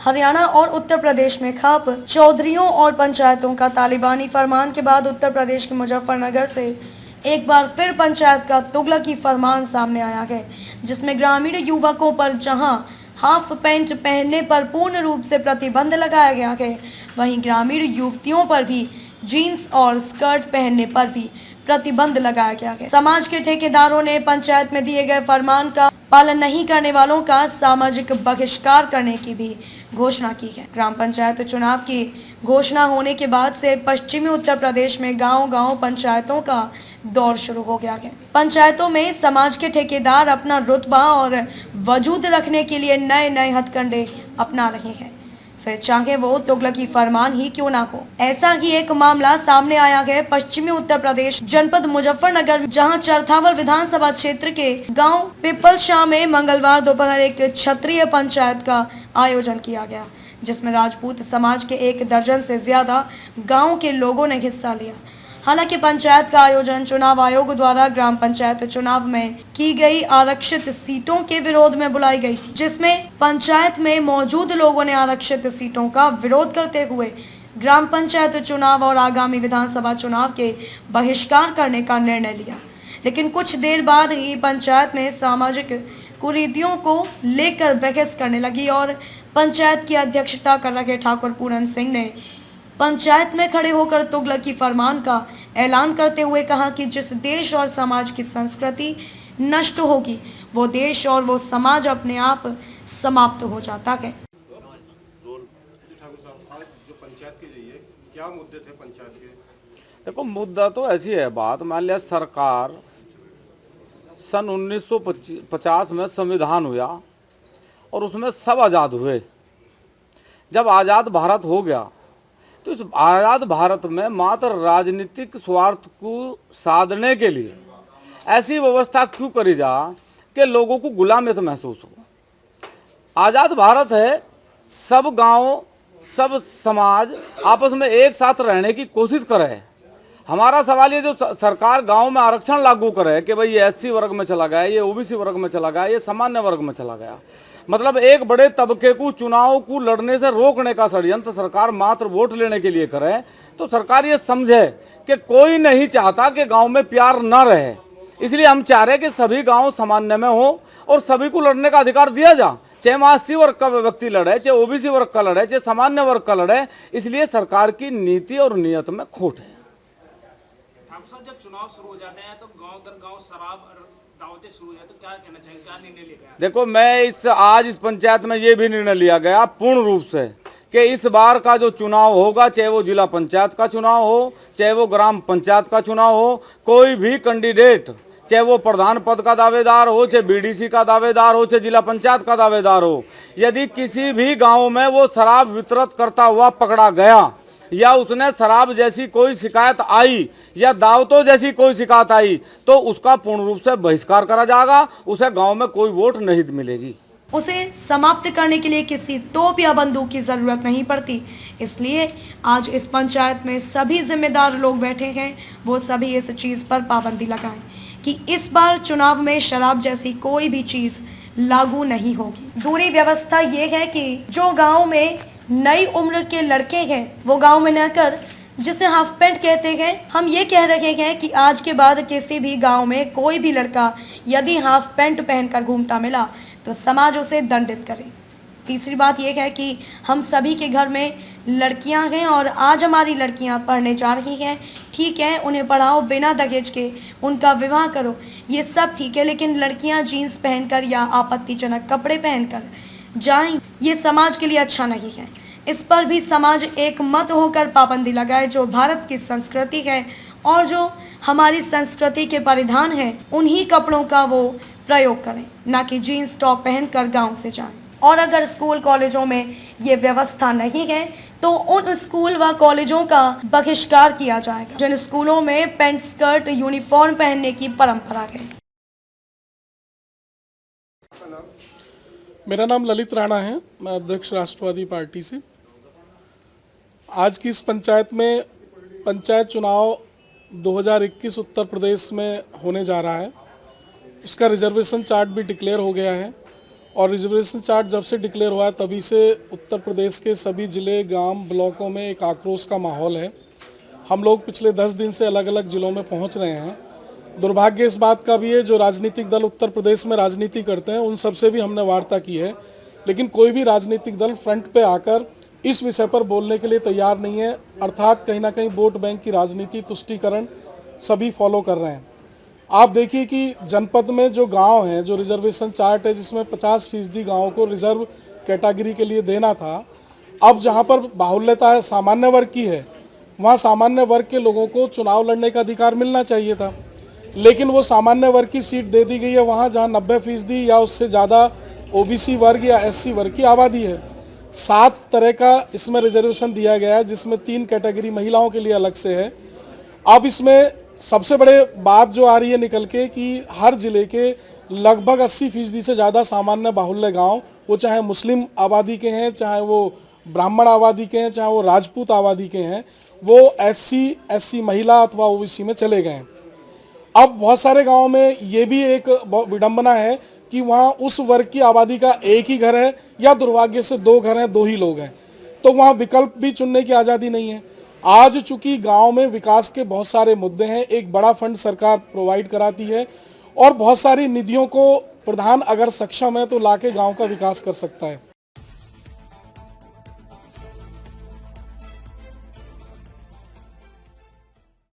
हरियाणा और उत्तर प्रदेश में खप चौधरियों और पंचायतों का तालिबानी फरमान के बाद उत्तर प्रदेश के मुजफ्फरनगर से एक बार फिर पंचायत का तुगलकी फरमान सामने आया है, जिसमें ग्रामीण युवकों पर जहां हाफ पैंट पहनने पर पूर्ण रूप से प्रतिबंध लगाया गया है, वहीं ग्रामीण युवतियों पर भी जीन्स और स्कर्ट पहनने पर भी प्रतिबंध लगाया गया है। समाज के ठेकेदारों ने पंचायत में दिए गए फरमान का पालन नहीं करने वालों का सामाजिक बहिष्कार करने की भी घोषणा की है। ग्राम पंचायत चुनाव की घोषणा होने के बाद से पश्चिमी उत्तर प्रदेश में गांव-गांव पंचायतों का दौर शुरू हो गया है। पंचायतों में समाज के ठेकेदार अपना रुतबा और वजूद रखने के लिए नए नए हथकंडे अपना रहे हैं, फिर चाहे वो तुगलकी फरमान ही क्यों ना हो। ऐसा ही एक मामला सामने आया है पश्चिमी उत्तर प्रदेश जनपद मुजफ्फरनगर, जहां चरथावल विधानसभा क्षेत्र के गांव पिपलशाह में मंगलवार दोपहर एक क्षत्रिय पंचायत का आयोजन किया गया, जिसमें राजपूत समाज के 1 दर्जन से ज्यादा गाँव के लोगों ने हिस्सा लिया। हालांकि पंचायत का आयोजन चुनाव आयोग द्वारा ग्राम पंचायत चुनाव में की गई आरक्षित सीटों के विरोध में बुलाई गई थी, जिसमें पंचायत में मौजूद लोगों ने आरक्षित सीटों का विरोध करते हुए ग्राम पंचायत चुनाव और आगामी विधानसभा चुनाव के बहिष्कार करने का निर्णय लिया। लेकिन कुछ देर बाद ही पंचायत में सामाजिक कुरीतियों को लेकर बहस करने लगी और पंचायत की अध्यक्षता कर रहे ठाकुर पूरन सिंह ने पंचायत में खड़े होकर तुगलकी फरमान का ऐलान करते हुए कहा कि जिस देश और समाज की संस्कृति नष्ट होगी, वो देश और वो समाज अपने आप समाप्त हो जाता है। क्या मुद्दे थे पंचायत के? देखो, मुद्दा तो ऐसी है बात, मान लिया सरकार सन 1950 में संविधान हुआ और उसमें सब आज़ाद हुए। जब आज़ाद भारत हो गया तो इस आज़ाद भारत में मात्र राजनीतिक स्वार्थ को साधने के लिए ऐसी व्यवस्था क्यों करी जा कि लोगों को गुलामियत महसूस हो। आज़ाद भारत है, सब गांव सब समाज आपस में एक साथ रहने की कोशिश करे। हमारा सवाल ये, जो सरकार गांव में आरक्षण लागू करे कि भाई ये एससी वर्ग में चला गया, ये ओबीसी वर्ग में चला गया, ये सामान्य वर्ग में चला गया, मतलब एक बड़े तबके को चुनाव को लड़ने से रोकने का षड्यंत्र सरकार मात्र वोट लेने के लिए करे, तो सरकार ये समझे कि कोई नहीं चाहता कि गांव में प्यार न रहे, इसलिए हम चाह रहे हैं कि सभी गांव सामान्य में हो और सभी को लड़ने का अधिकार दिया जा, चाहे वहाँ एससी वर्ग का व्यक्ति लड़े, चाहे ओबीसी वर्ग का लड़े, चाहे सामान्य वर्ग का लड़े। इसलिए सरकार की नीति और नियत में खोट है। जब चुनाव शुरू हो जाते हैं तो गांव दर गांव शराब दावतें शुरू हो जाए तो क्या कहना चाहिए, क्या निर्णय लिया? देखो, मैं आज इस पंचायत में ये भी निर्णय लिया गया पूर्ण रूप से कि इस बार का जो चुनाव होगा, चाहे वो जिला पंचायत का चुनाव हो, चाहे वो ग्राम पंचायत का चुनाव हो, कोई भी कैंडिडेट, चाहे वो प्रधान पद का दावेदार हो, चाहे बीडीसी का दावेदार हो, चाहे जिला पंचायत का दावेदार हो, यदि किसी भी गाँव में वो शराब वितरित करता हुआ पकड़ा गया या उसने शराब जैसी कोई शिकायत आई या दावतों जैसी कोई शिकायत आई, तो उसका पूर्ण रूप से बहिष्कार करा जाएगा, उसे गांव में कोई वोट नहीं मिलेगी। उसे समाप्त करने के लिए किसी तोप या बंदूक की जरूरत नहीं पड़ती। इसलिए आज इस पंचायत में सभी जिम्मेदार लोग बैठे हैं, वो सभी इस चीज पर पाबंदी लगाएं कि इस बार चुनाव में शराब जैसी कोई भी चीज लागू नहीं होगी। दूसरी व्यवस्था ये है कि जो गाँव में नई उम्र के लड़के हैं वो गांव में न कर, जिसे हाफ पैंट कहते हैं, हम ये कह रहे हैं कि आज के बाद किसी भी गांव में कोई भी लड़का यदि हाफ पैंट पहनकर घूमता मिला तो समाज उसे दंडित करे। तीसरी बात यह है कि हम सभी के घर में लड़कियां हैं और आज हमारी लड़कियां पढ़ने जा रही हैं, ठीक है, उन्हें पढ़ाओ, बिना दहेज के उनका विवाह करो, ये सब ठीक है, लेकिन लड़कियां जीन्स पहनकर या आपत्तिजनक कपड़े पहनकर जाएं, ये समाज के लिए अच्छा नहीं है। इस पर भी समाज एक मत होकर पाबंदी लगाए। जो भारत की संस्कृति है और जो हमारी संस्कृति के परिधान है, उन्हीं कपड़ों का वो प्रयोग करें, ना कि जीन्स टॉप पहनकर गांव से जाएं। और अगर स्कूल कॉलेजों में ये व्यवस्था नहीं है तो उन स्कूल व कॉलेजों का बहिष्कार किया जाएगा जिन स्कूलों में पैंट स्कर्ट यूनिफॉर्म पहनने की परंपरा है। मेरा नाम ललित राणा है, मैं अध्यक्ष राष्ट्रवादी पार्टी से। आज की इस पंचायत में पंचायत चुनाव 2021 उत्तर प्रदेश में होने जा रहा है। उसका रिजर्वेशन चार्ट भी डिक्लेयर हो गया है और रिजर्वेशन चार्ट जब से डिक्लेयर हुआ है तभी से उत्तर प्रदेश के सभी जिले, गांव, ब्लॉकों में एक आक्रोश का माहौल है। हम लोग पिछले 10 दिन से अलग अलग जिलों में पहुंच रहे हैं। दुर्भाग्य इस बात का भी है, जो राजनीतिक दल उत्तर प्रदेश में राजनीति करते हैं उन सबसे भी हमने वार्ता की है, लेकिन कोई भी राजनीतिक दल फ्रंट पे आकर इस विषय पर बोलने के लिए तैयार नहीं है। अर्थात कहीं ना कहीं वोट बैंक की राजनीति, तुष्टीकरण सभी फॉलो कर रहे हैं। आप देखिए कि जनपद में जो गांव हैं, जो रिजर्वेशन चार्ट है जिसमें 50% गाँव को रिजर्व कैटेगरी के लिए देना था, अब जहां पर बाहुल्यता है सामान्य वर्ग की है, वहां सामान्य वर्ग के लोगों को चुनाव लड़ने का अधिकार मिलना चाहिए था, लेकिन वो सामान्य वर्ग की सीट दे दी गई है वहां जहां 90% या उससे ज़्यादा ओबीसी वर्ग या एससी वर्ग की आबादी है। 7 तरह का इसमें रिजर्वेशन दिया गया है, जिसमें 3 कैटेगरी महिलाओं के लिए अलग से है। अब इसमें सबसे बड़े बात जो आ रही है निकल के कि हर जिले के लगभग 80% से ज़्यादा सामान्य बाहुल्य गांव, वो चाहे मुस्लिम आबादी के हैं, चाहे वो ब्राह्मण आबादी के हैं, चाहे वो राजपूत आबादी के हैं, वो एससी महिला अथवा ओबीसी में चले गए हैं। अब बहुत सारे गांवों में ये भी एक विडंबना है कि वहाँ उस वर्ग की आबादी का एक ही घर है या दुर्भाग्य से 2 घर हैं, 2 ही लोग हैं, तो वहाँ विकल्प भी चुनने की आज़ादी नहीं है। आज चूंकि गांव में विकास के बहुत सारे मुद्दे हैं, एक बड़ा फंड सरकार प्रोवाइड कराती है और बहुत सारी निधियों को प्रधान अगर सक्षम है तो लाके गांव का विकास कर सकता है।